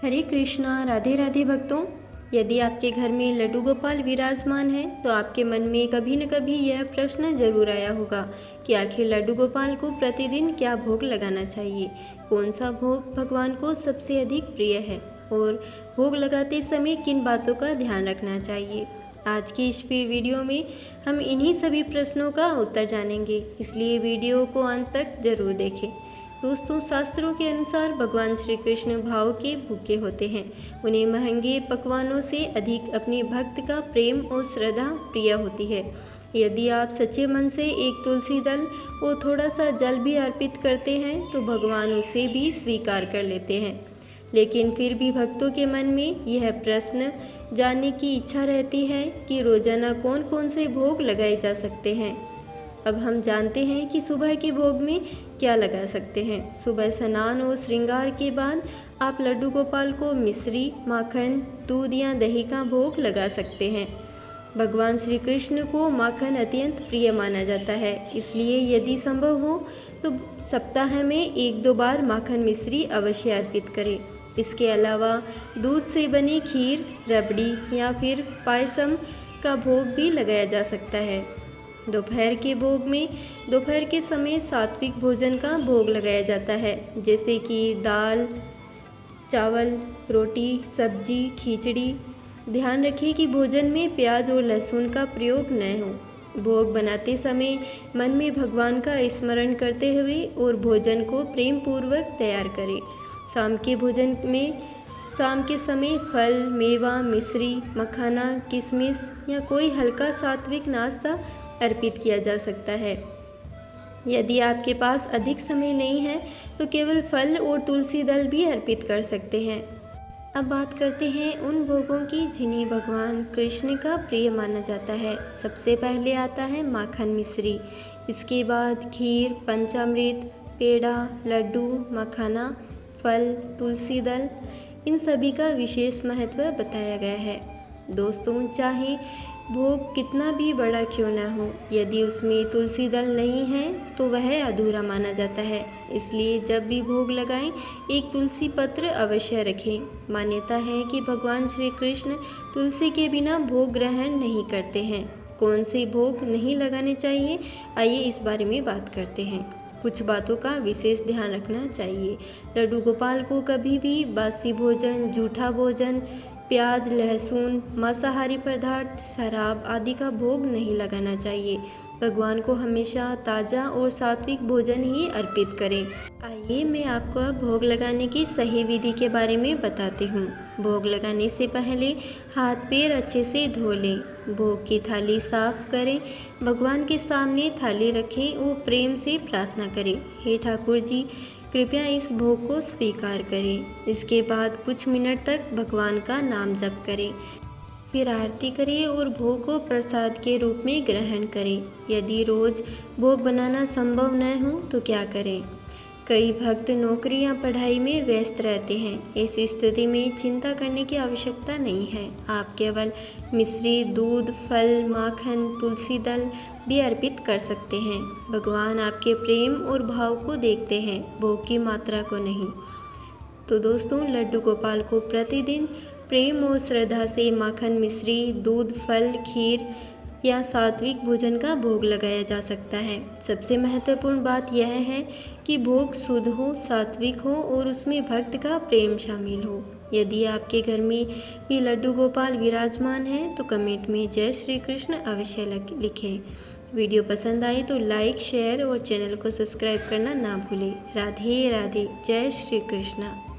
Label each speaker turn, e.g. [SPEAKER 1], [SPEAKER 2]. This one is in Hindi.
[SPEAKER 1] हरे कृष्णा। राधे राधे भक्तों। यदि आपके घर में लड्डू गोपाल विराजमान है तो आपके मन में कभी न कभी यह प्रश्न जरूर आया होगा कि आखिर लड्डू गोपाल को प्रतिदिन क्या भोग लगाना चाहिए, कौन सा भोग भगवान को सबसे अधिक प्रिय है और भोग लगाते समय किन बातों का ध्यान रखना चाहिए। आज की इस वीडियो में हम इन्हीं सभी प्रश्नों का उत्तर जानेंगे, इसलिए वीडियो को अंत तक जरूर देखें। दोस्तों, शास्त्रों के अनुसार भगवान श्री कृष्ण भाव के भूखे होते हैं। उन्हें महंगे पकवानों से अधिक अपने भक्त का प्रेम और श्रद्धा प्रिय होती है। यदि आप सच्चे मन से एक तुलसी दल और थोड़ा सा जल भी अर्पित करते हैं तो भगवान उसे भी स्वीकार कर लेते हैं। लेकिन फिर भी भक्तों के मन में यह प्रश्न जानने की इच्छा रहती है कि रोजाना कौन कौन से भोग लगाए जा सकते हैं। अब हम जानते हैं कि सुबह के भोग में क्या लगा सकते हैं। सुबह स्नान और श्रृंगार के बाद आप लड्डू गोपाल को मिश्री, माखन, दूध या दही का भोग लगा सकते हैं। भगवान श्री कृष्ण को माखन अत्यंत प्रिय माना जाता है, इसलिए यदि संभव हो तो सप्ताह में 1-2 बार माखन मिश्री अवश्य अर्पित करें। इसके अलावा दूध से बनी खीर, रबड़ी या फिर पायसम का भोग भी लगाया जा सकता है। दोपहर के भोग में दोपहर के समय सात्विक भोजन का भोग लगाया जाता है, जैसे कि दाल, चावल, रोटी, सब्जी, खिचड़ी। ध्यान रखें कि भोजन में प्याज और लहसुन का प्रयोग न हो। भोग बनाते समय मन में भगवान का स्मरण करते हुए और भोजन को प्रेम पूर्वक तैयार करें। शाम के भोजन में शाम के समय फल, मेवा, मिश्री, मखाना, किशमिश या कोई हल्का सात्विक नाश्ता अर्पित किया जा सकता है। यदि आपके पास अधिक समय नहीं है तो केवल फल और तुलसी दल भी अर्पित कर सकते हैं। अब बात करते हैं उन भोगों की जिन्हें भगवान कृष्ण का प्रिय माना जाता है। सबसे पहले आता है माखन मिश्री, इसके बाद खीर, पंचामृत, पेड़ा, लड्डू, मखाना, फल, तुलसी दल। इन सभी का विशेष महत्व बताया गया है। दोस्तों, चाहे भोग कितना भी बड़ा क्यों ना हो, यदि उसमें तुलसी दल नहीं है तो वह अधूरा माना जाता है। इसलिए जब भी भोग लगाएं एक तुलसी पत्र अवश्य रखें। मान्यता है कि भगवान श्री कृष्ण तुलसी के बिना भोग ग्रहण नहीं करते हैं। कौन से भोग नहीं लगाने चाहिए, आइए इस बारे में बात करते हैं। कुछ बातों का विशेष ध्यान रखना चाहिए। लड्डू गोपाल को कभी भी बासी भोजन, जूठा भोजन, प्याज, लहसुन, मांसाहारी पदार्थ, शराब आदि का भोग नहीं लगाना चाहिए। भगवान को हमेशा ताज़ा और सात्विक भोजन ही अर्पित करें। आइए मैं आपको अब भोग लगाने की सही विधि के बारे में बताती हूँ। भोग लगाने से पहले हाथ पैर अच्छे से धो लें। भोग की थाली साफ करें। भगवान के सामने थाली रखें और प्रेम से प्रार्थना करें, हे ठाकुर जी, कृपया इस भोग को स्वीकार करें। इसके बाद कुछ मिनट तक भगवान का नाम जप करें, फिर आरती करें और भोग को प्रसाद के रूप में ग्रहण करें। यदि रोज भोग बनाना संभव न हो तो क्या करें? कई भक्त नौकरी या पढ़ाई में व्यस्त रहते हैं। ऐसी स्थिति में चिंता करने की आवश्यकता नहीं है। आप केवल मिश्री, दूध, फल, माखन, तुलसी दल भी अर्पित कर सकते हैं। भगवान आपके प्रेम और भाव को देखते हैं, भोग की मात्रा को नहीं। तो दोस्तों, लड्डू गोपाल को प्रतिदिन प्रेम और श्रद्धा से माखन मिश्री, दूध, फल, खीर या सात्विक भोजन का भोग लगाया जा सकता है। सबसे महत्वपूर्ण बात यह है कि भोग शुद्ध हो, सात्विक हो और उसमें भक्त का प्रेम शामिल हो। यदि आपके घर में भी लड्डू गोपाल विराजमान है तो कमेंट में जय श्री कृष्ण अवश्य लिखें। वीडियो पसंद आई तो लाइक, शेयर और चैनल को सब्सक्राइब करना ना भूलें। राधे राधे। जय श्री कृष्ण।